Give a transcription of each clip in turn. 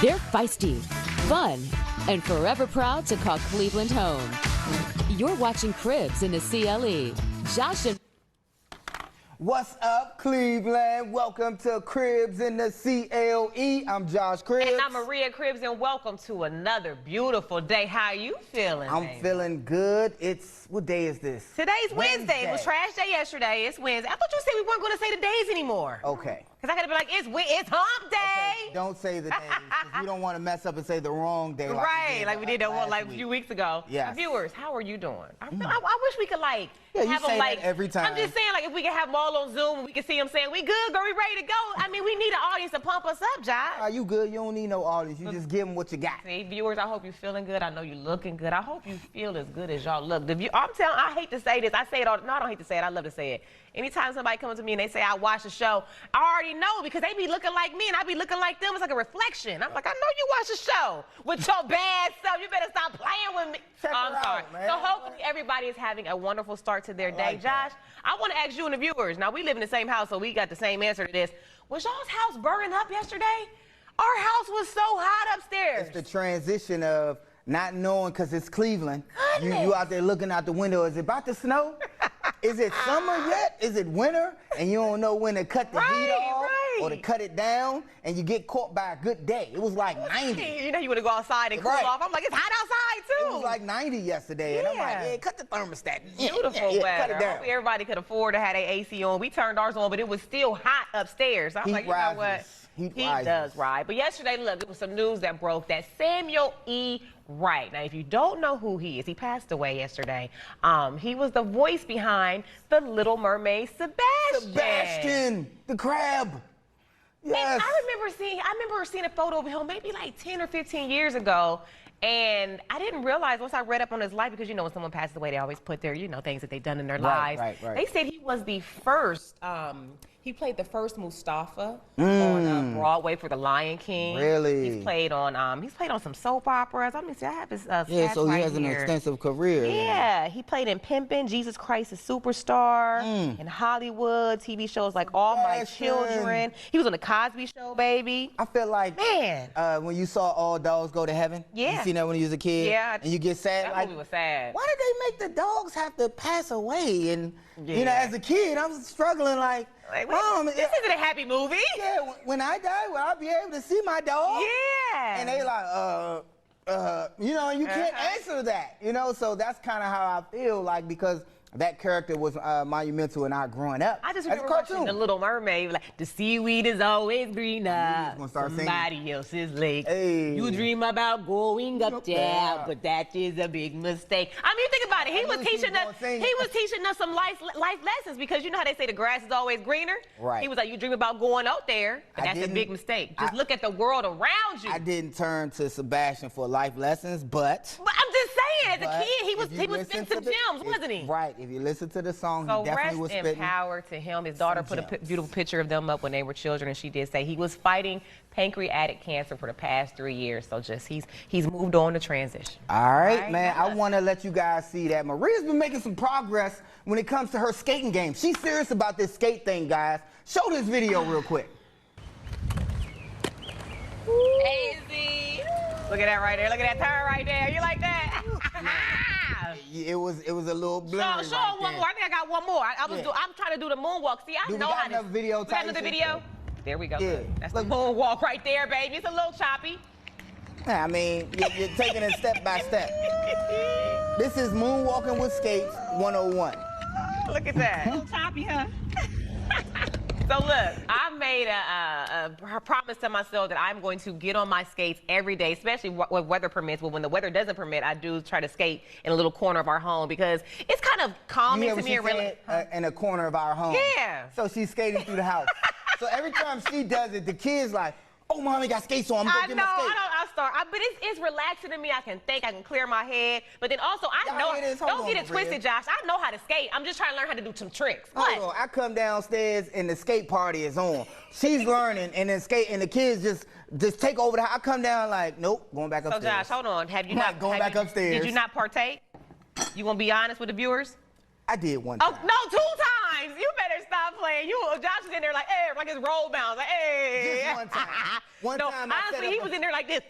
They're feisty, fun, and forever proud to call Cleveland home. You're watching Cribs in the CLE. Josh and... What's up, Cleveland? Welcome to Cribs in the CLE. I'm Josh Cribs. And I'm Maria Cribs, and welcome to another beautiful day. How you feeling, I'm feeling good. What day is this? Today's Wednesday. It was trash day yesterday. It's Wednesday. I thought you said we weren't going to say the days anymore. Okay. Because I got to be like, it's hump day. Okay, don't say the days, because we don't want to mess up and say the wrong day. Like we did a few weeks ago. Yes. Viewers, how are you doing? I wish we could, like, have them, like, every time. I'm just saying, like, if we could have them all on Zoom and we could see them saying, we good, girl, we ready to go. I mean, we need an audience to pump us up, Josh. Are you good? You don't need no audience. You just give them what you got. See, viewers, I hope you're feeling good. I know you're looking good. I hope you feel as good as y'all look. I hate to say this. I say it all. No, I don't hate to say it. I love to say it. Anytime somebody comes to me and they say, I watch the show, I already know because they be looking like me and I be looking like them. It's like a reflection. I'm like, I know you watch the show with your bad self. You better stop playing with me. I'm sorry. Out, man. So hopefully everybody is having a wonderful start to their day. Like Josh, I want to ask you and the viewers. Now, we live in the same house, so we got the same answer to this. Was y'all's house burning up yesterday? Our house was so hot upstairs. It's the transition of not knowing, because it's Cleveland. Goodness. You out there looking out the window. Is it about to snow? Is it summer yet? Is it winter? And you don't know when to cut the heat off or to cut it down, and you get caught by a good day. It was like 90. You know you want to go outside and cool off. I'm like, it's hot outside too. It was like 90 yesterday, and I'm like, yeah, cut the thermostat. Beautiful weather. Cut it down. Hopefully everybody could afford to have their AC on. We turned ours on, but it was still hot upstairs. So I'm like, you know what? Heat does rise. But yesterday, look, it was some news that broke that Samuel E. Wright. Now, if you don't know who he is, he passed away yesterday. He was the voice behind The Little Mermaid, Sebastian. Sebastian, the crab. Yes. And I remember seeing a photo of him maybe like 10 or 15 years ago. And I didn't realize once I read up on his life, because, you know, when someone passes away, they always put their, things that they've done in their lives. Right. They said he was the first, he played the first Mustafa on Broadway for The Lion King. Really? He's played on some soap operas. I mean, I have his yeah, so he has an extensive career. Yeah, he played in Pimpin', Jesus Christ is Superstar, in Hollywood, TV shows like All My Children. He was on The Cosby Show, baby. I feel like, man, when you saw All Dogs Go to Heaven, you seen that when you was a kid? Yeah. And you get sad, that movie was sad. Why did they make the dogs have to pass away? And, you know, as a kid, I was struggling like Mom, this isn't a happy movie. Yeah, when I die, will I be able to see my dog? Yeah. And they like, you know, and you can't answer that, you know? So that's kind of how I feel, like, because that character was monumental in our growing up. I just remember watching The Little Mermaid, like, the seaweed is always greener. Somebody else's lake. Hey. You dream about going up there, but that is a big mistake. I mean, think about it. He was teaching us some life lessons, because you know how they say the grass is always greener? Right. He was like, you dream about going out there, but that's a big mistake. Just look at the world around you. I didn't turn to Sebastian for life lessons, but I'm just saying, as a kid, he was spitting some gems, wasn't he? Right. If you listen to the song, so he definitely was spitting. Rest in power to him. His daughter put a beautiful picture of them up when they were children, and she did say he was fighting pancreatic cancer for the past 3 years. So just he's moved on to transition. All right, man. I want to let you guys see that Maria's been making some progress when it comes to her skating game. She's serious about this skate thing, guys. Show this video real quick. Easy. Look at that right there. Look at that turn right there. You like that? It was a little blurry. Show one more. I think I got one more. I'm trying to do the moonwalk. See, I know how to. We got another video. There we go. Yeah. That's the moonwalk right there, baby. It's a little choppy. I mean, you're taking it step by step. This is Moonwalking with Skates 101. Look at that. A little choppy, huh? So look, I made a promise to myself that I'm going to get on my skates every day, especially when weather permits. But when the weather doesn't permit, I do try to skate in a little corner of our home, because it's kind of calming to me. In a corner of our home. Yeah. So she's skating through the house. So every time she does it, the kids like, oh, Mommy got skates on. I'm going to get my skates. But it's relaxing to me. I can think. I can clear my head. But then also, I know. Don't get it twisted, Josh. I know how to skate. I'm just trying to learn how to do some tricks. Hold on. I come downstairs and the skate party is on. She's learning, and then the kids just take over the house. I come down like, nope, going back upstairs. So Josh, hold on. Have you not going back upstairs? Did you not partake? You want to be honest with the viewers? I did one time. Oh no, 2 times. You better stop playing. Josh is in there like, hey, like it's roll bounce, like, hey. Just one time. One time honestly, he was in there like this.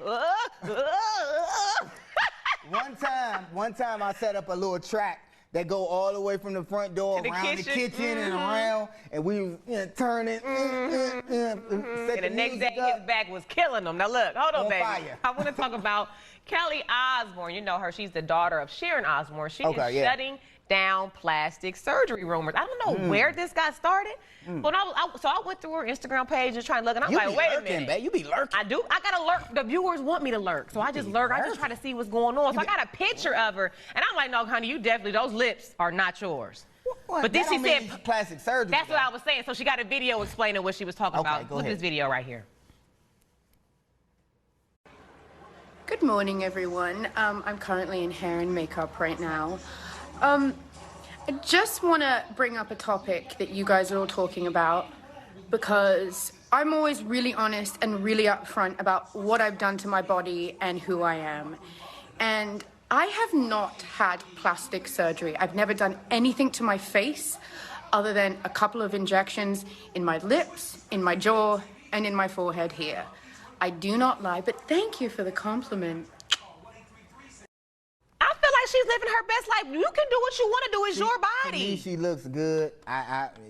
One time I set up a little track that go all the way from the front door to around the kitchen and around, and we turning. And the next day, his back was killing him. Now look, hold on, baby. Fire. I want to talk about Kelly Osbourne. You know her. She's the daughter of Sharon Osbourne. She is shutting down plastic surgery rumors. I don't know where this got started, but so I went through her Instagram page and trying to look, and I'm like, wait a minute. Babe. You be lurking. I do. I gotta lurk. The viewers want me to lurk, so I just lurk. I just try to see what's going on. So I got a picture of her, and I'm like, no, honey, you definitely, those lips are not yours. But then she said plastic surgery. That's what I was saying. So she got a video explaining what she was talking about. Look at this video right here. Good morning, everyone. I'm currently in hair and makeup right now. I just want to bring up a topic that you guys are all talking about, because I'm always really honest and really upfront about what I've done to my body and who I am. And I have not had plastic surgery. I've never done anything to my face other than a couple of injections in my lips, in my jaw, and in my forehead here. I do not lie, but thank you for the compliment. I feel like she's living her best life. You can do what you want to do. It's your body. To me, she looks good.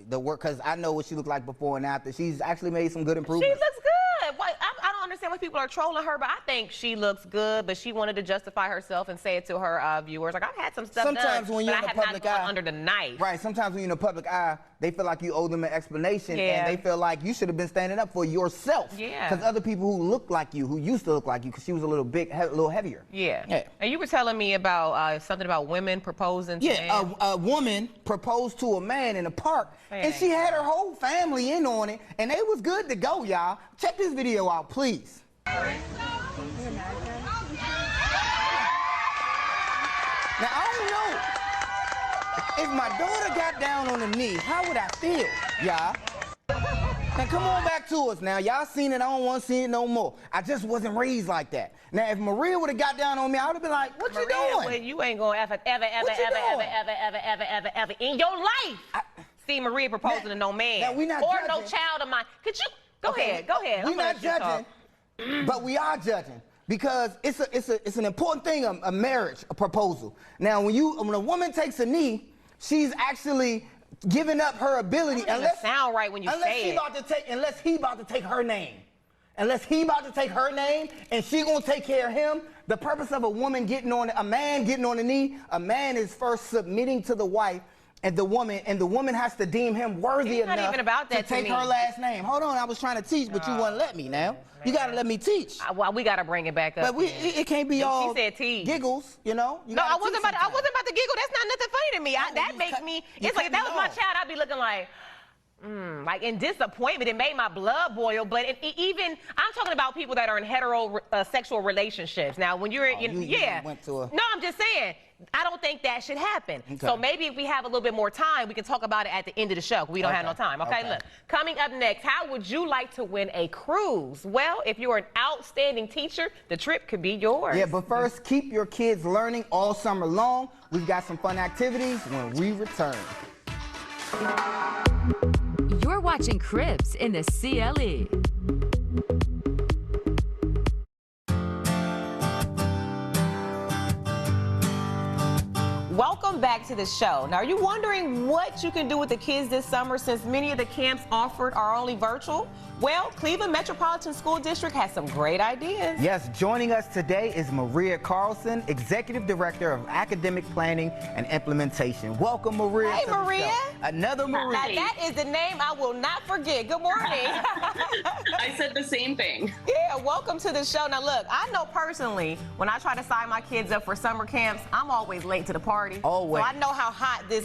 Because I know what she looked like before and after. She's actually made some good improvements. She looks good. I don't understand why people are trolling her, but I think she looks good. But she wanted to justify herself and say it to her viewers. Like, I've had some stuff sometimes done, when you're but in I the have public not gone eye, under the knife. Right. Sometimes when you're in the public eye, they feel like you owe them an explanation, and they feel like you should have been standing up for yourself. Yeah. Because other people who look like you, who used to look like you, because she was a little big, a little heavier. Yeah. And you were telling me about something about women proposing to men. A woman proposed to a man in a park, and she had her whole family in on it, and they was good to go, y'all. Check this video out, please. Now, I don't know if my daughter got down on the knee, how would I feel, y'all? Now, come on back to us now. Y'all seen it, I don't want to see it no more. I just wasn't raised like that. Now, if Maria would have got down on me, I would have been like, what you doing? You ain't going to ever in your life see Maria proposing to no man. Now, we not or judging. No child of mine. Could you? Go ahead. We're not judging, but we are judging. Because it's an important thing, a marriage, a proposal. Now, when a woman takes a knee, she's actually giving up her ability. Unless sound right when you say it. Unless he about to take her name. Unless he about to take her name and she gonna take care of him. The purpose of a man getting on the knee, a man is first submitting to the wife and the woman has to deem him worthy enough to take her last name. Hold on, I was trying to teach, but you wouldn't let me now. You gotta let me teach. Well, we gotta bring it back up. But it can't be all giggles, you know. No, I wasn't about to giggle. That's not nothing funny to me. That makes me. It's like if that was my child, I'd be looking like in disappointment. It made my blood boil. But even I'm talking about people that are in heterosexual relationships. Now, when you're no, I'm just saying. I don't think that should happen. Okay. So maybe if we have a little bit more time, we can talk about it at the end of the show. We don't have no time. Okay, look. Coming up next, how would you like to win a cruise? Well, if you're an outstanding teacher, the trip could be yours. Yeah, but first, keep your kids learning all summer long. We've got some fun activities when we return. You're watching Cribs in the CLE. Welcome back to the show. Now, are you wondering what you can do with the kids this summer since many of the camps offered are only virtual? Well, Cleveland Metropolitan School District has some great ideas. Yes, joining us today is Maria Carlson, Executive Director of Academic Planning and Implementation. Welcome, Maria. Hey, Maria. Another Maria. Now, that is the name I will not forget. Good morning. I said the same thing. Yeah, welcome to the show. Now, look, I know personally, when I try to sign my kids up for summer camps, I'm always late to the party. Always. So I know how hot this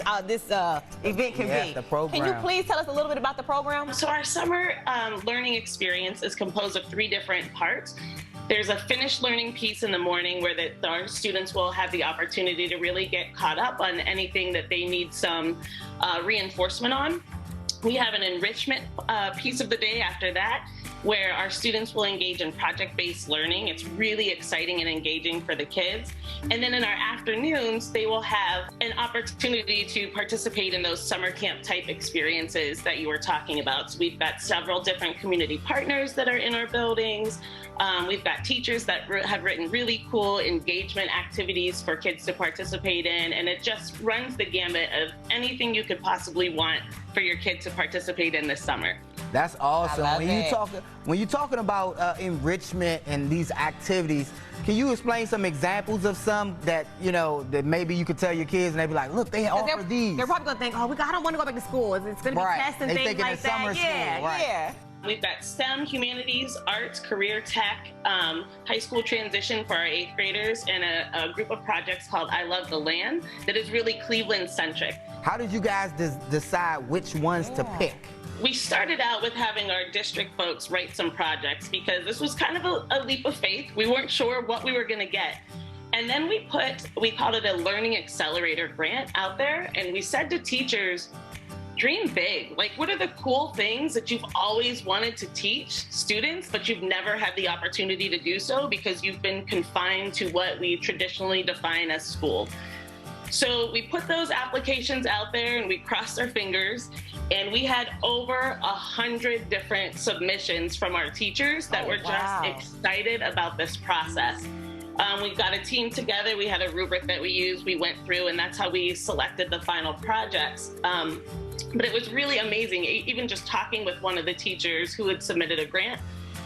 event can be. The program. Can you please tell us a little bit about the program? So our summer learning experience is composed of 3 different parts. There's a finished learning piece in the morning where our students will have the opportunity to really get caught up on anything that they need some reinforcement on. We have an enrichment piece of the day after that. where our students will engage in project-based learning. It's really exciting and engaging for the kids. And then in our afternoons, they will have an opportunity to participate in those summer camp type experiences that you were talking about. So we've got several different community partners that are in our buildings. We've got teachers that have written really cool engagement activities for kids to participate in, and it just runs the gamut of anything you could possibly want for your kid to participate in this summer. That's awesome. When When you're talking about enrichment and these activities, can you explain some examples of some that, you know, that maybe you could tell your kids and they'd be like, look, they offer these. They're probably gonna think, oh, I don't want to go back to school. It's gonna be tests and things like that. Summer school, Yeah. We've got STEM, humanities, arts, career tech, high school transition for our 8th graders, and a group of projects called I Love the Land that is really Cleveland-centric. How did you guys decide which ones to pick? We started out with having our district folks write some projects because this was kind of a leap of faith. We weren't sure what we were going to get. And then we called it a Learning Accelerator grant out there, and we said to teachers, dream big. Like, what are the cool things that you've always wanted to teach students, but you've never had the opportunity to do so because you've been confined to what we traditionally define as school? So we put those applications out there and we crossed our fingers, and we had over 100 different submissions from our teachers that were just excited about this process. We got a team together. We had a rubric that we used. We went through, and that's how we selected the final projects. But it was really amazing. Even just talking with one of the teachers who had submitted a grant,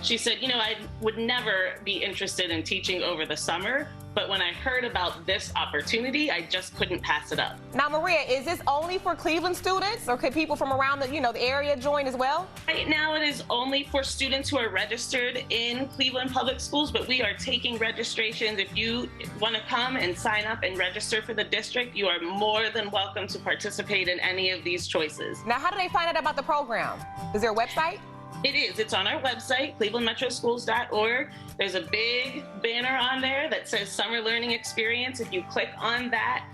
she said, you know, I would never be interested in teaching over the summer, but when I heard about this opportunity, I just couldn't pass it up. Now, Maria, is this only for Cleveland students, or could people from around the, the area join as well? Right now, it is only for students who are registered in Cleveland Public Schools, but we are taking registrations. If you want to come and sign up and register for the district, you are more than welcome to participate in any of these choices. Now, how do they find out about the program? Is there a website? It is. It's on our website, clevelandmetroschools.org. There's a big banner on there that says Summer Learning Experience. If you click on that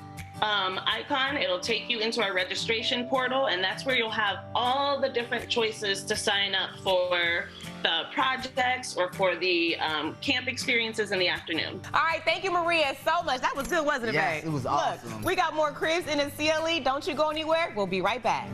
icon, it'll take you into our registration portal, and that's where you'll have all the different choices to sign up for the projects or for the camp experiences in the afternoon. All right, thank you, Maria, so much. That was good, wasn't it, Yes, babe? it was awesome. Look, we got more cribs in the CLE. Don't you go anywhere. We'll be right back.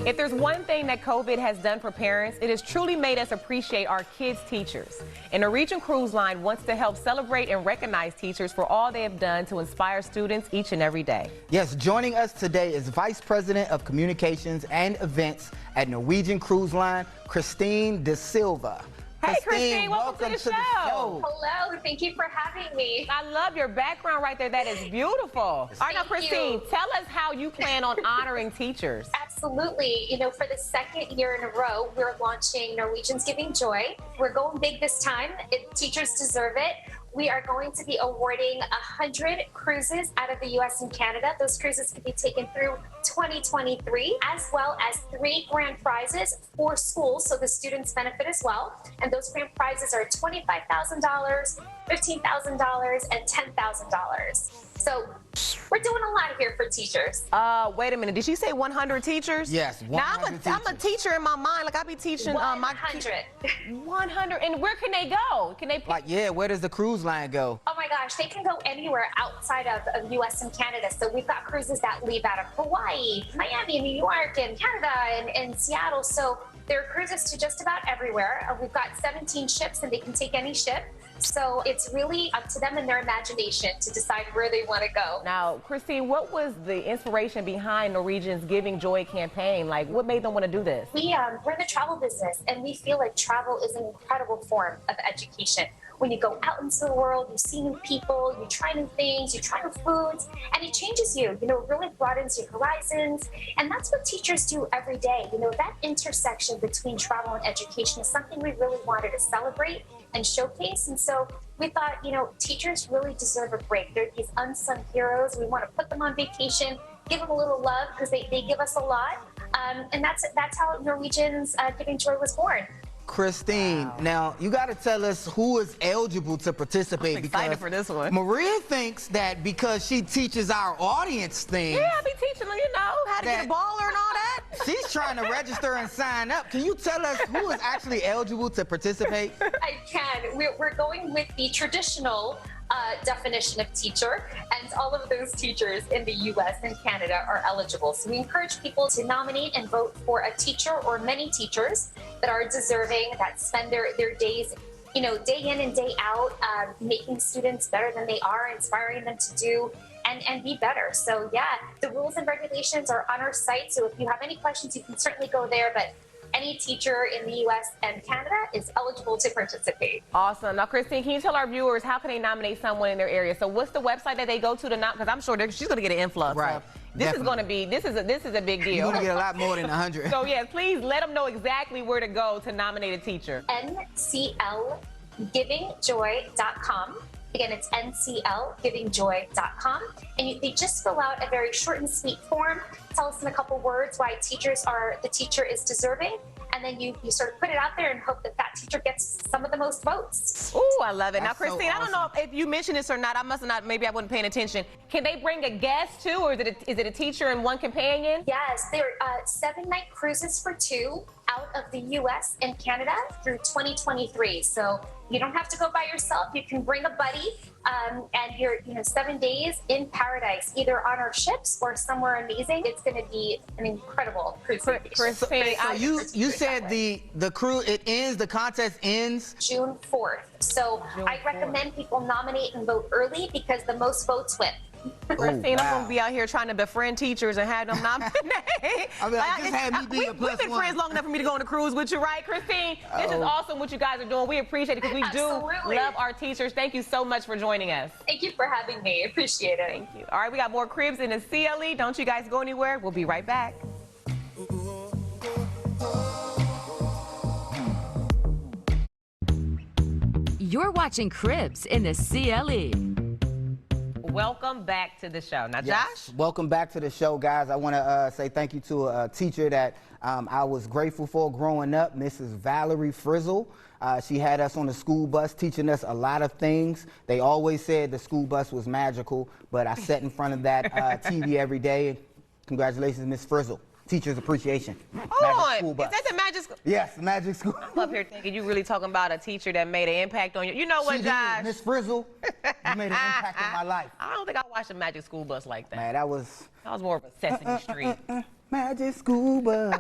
If there's one thing that COVID has done for parents, it has truly made us appreciate our kids' teachers. And Norwegian Cruise Line wants to help celebrate and recognize teachers for all they have done to inspire students each and every day. Yes, joining us today is Vice President of Communications and Events at Norwegian Cruise Line, Christine De Silva. Hey, Christine, welcome to the show. Hello, thank you for having me. I love your background right there. That is beautiful. All right, now, Christine, tell us how you plan on honoring teachers. Absolutely. You know, for the second year in a row, we're launching Norwegian's Giving Joy. We're going big this time. Teachers deserve it. We are going to be awarding 100 cruises out of the U.S. and Canada. Those cruises can be taken through 2023, as well as 3 grand prizes for schools, so the students benefit as well. And those grand prizes are $25,000, $15,000, and $10,000. So we're doing a lot here for teachers. Wait a minute. Did she say 100 teachers? Yes, 100 Now, I'm a teacher in my mind. Like, I be teaching 100. 100. And where can they go? Can they pick? Like, yeah, where does the cruise line go? Oh my gosh, they can go anywhere outside of U.S. and Canada. So we've got cruises that leave out of Hawaii, Miami, New York, and Canada, and Seattle. So there are cruises to just about everywhere. We've got 17 ships, and they can take any ship. So it's really up to them and their imagination to decide where they want to go. Now, Christine, what was the inspiration behind Norwegian's Giving Joy campaign? Like, what made them want to do this? We're in the travel business, and we feel like travel is an incredible form of education. When you go out into the world, you see new people, you try new things, you try new foods, and it changes you. You know, it really broadens your horizons. And that's what teachers do every day. You know, that intersection between travel and education is something we really wanted to celebrate and showcase. And so we thought, you know, teachers really deserve a break. They're these unsung heroes. We want to put them on vacation, give them a little love because they give us a lot. And that's how Norwegian's Giving Joy was born. Christine, now you got to tell us who is eligible to participate. I'm excited for this one. Maria thinks that because she teaches our audience things. Yeah, I be teaching them, how to get a baller and all that. She's trying to register and sign up. Can you tell us who is actually eligible to participate? I can. We're going with the traditional definition of teacher, and all of those teachers in the U.S. and Canada are eligible. So we encourage people to nominate and vote for a teacher or many teachers that are deserving, that spend their days, day in and day out, making students better than they are, inspiring them to do and be better. So yeah, the rules and regulations are on our site. So if you have any questions, you can certainly go there. But any teacher in the U.S. and Canada is eligible to participate. Awesome. Now, Christine, can you tell our viewers how can they nominate someone in their area? So what's the website that they go to nominate? Because I'm sure she's going to get an influx. Right. So this is going to be, this is a big deal. You're going to get a lot more than 100. So yes, please let them know exactly where to go to nominate a teacher. NCLGivingJoy.com. Again, it's NCLGivingJoy.com. And they just fill out a very short and sweet form. Tell us in a couple words why the teacher is deserving. And then you sort of put it out there and hope that teacher gets some of the most votes. Ooh, I love it. That's now, Christine, so I don't know if you mentioned this or not. I must have not, maybe I wasn't paying attention. Can they bring a guest too, or is it a teacher and one companion? Yes, there are 7-night cruises for 2 out of the U.S. and Canada through 2023. So you don't have to go by yourself. You can bring a buddy, and you're 7 days in paradise, either on our ships or somewhere amazing. It's going to be an incredible cruise. Christine, So you said the contest ends June 4th. So I recommend people nominate and vote early because the most votes win. Christine, I'm going to be out here trying to befriend teachers and have them nominate. I mean, just had me be a plus We've been one. friends long enough for me to go on a cruise with you, right, Christine? This is awesome what you guys are doing. We appreciate it because we do love our teachers. Thank you so much for joining us. Thank you for having me. Appreciate it. Thank you. All right, we got more cribs in the CLE. Don't you guys go anywhere. We'll be right back. You're watching Cribs in the CLE. Welcome back to the show. Now, Yes. Josh? Welcome back to the show, guys. I want to say thank you to a teacher that I was grateful for growing up, Mrs. Valerie Frizzle. She had us on the school bus teaching us a lot of things. They always said the school bus was magical, but I sat in front of that TV every day. Congratulations, Miss Frizzle. Teacher's Appreciation. Hold on. Is that the magic school? Yes, Magic School. I'm up here thinking you really talking about a teacher that made an impact on you. You know what, She Josh? did. Miss Frizzle, you made an impact on my life. I don't think I watched a Magic School Bus like that. Man, that was more of a Sesame Street. Magic School Bus.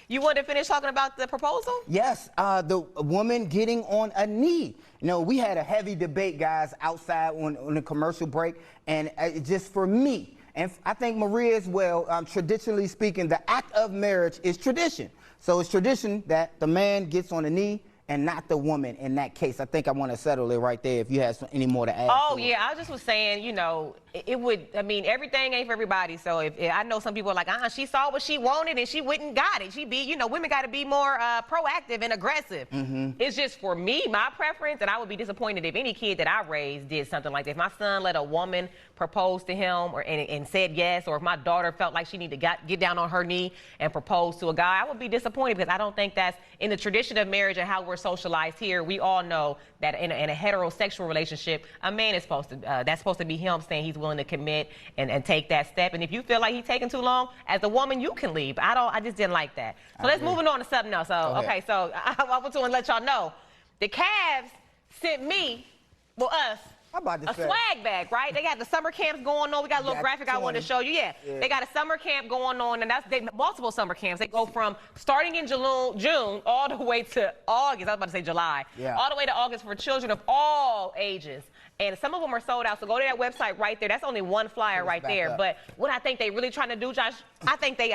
You want to finish talking about the proposal? Yes, the woman getting on a knee. We had a heavy debate, guys, outside on the commercial break, and just for me, and I think Maria as well, traditionally speaking, the act of marriage is tradition. So it's tradition that the man gets on a knee and not the woman in that case. I think I want to settle it right there if you have any more to add. Oh, yeah, I just was saying, everything ain't for everybody. So if I know some people are like, she saw what she wanted and she went and got it. Women got to be more proactive and aggressive. It's just for me, my preference, and I would be disappointed if any kid that I raised did something like that. If my son let a woman propose to him and said yes, or if my daughter felt like she needed to get down on her knee and propose to a guy, I would be disappointed because I don't think that's in the tradition of marriage and how we're socialized here. We all know that in a heterosexual relationship, a man is supposed to, that's supposed to be him saying he's willing to commit and take that step. And if you feel like he's taking too long, as a woman, you can leave. I just didn't like that. So let's move on to something else. So, okay, so I want to let y'all know, the Cavs sent me, us, a swag bag, right? They got the summer camps going on. We got a little graphic I wanted to show you. Yeah, they got a summer camp going on, and that's multiple summer camps. They go from starting in June all the way to August. I was about to say July. Yeah. All the way to August for children of all ages. And some of them are sold out, so go to that website right there. That's only one flyer right there. But what I think they really trying to do, Josh, I think they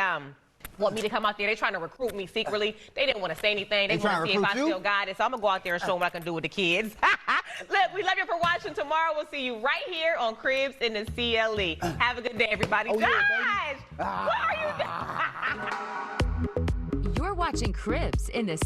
want me to come out there. They're trying to recruit me secretly. They didn't want to say anything. They want to see if I still got it. So I'm going to go out there and show them what I can do with the kids. Look, we love you for watching. Tomorrow we'll see you right here on Cribs in the CLE. Have a good day, everybody. Josh, what are you doing? You're watching Cribs in the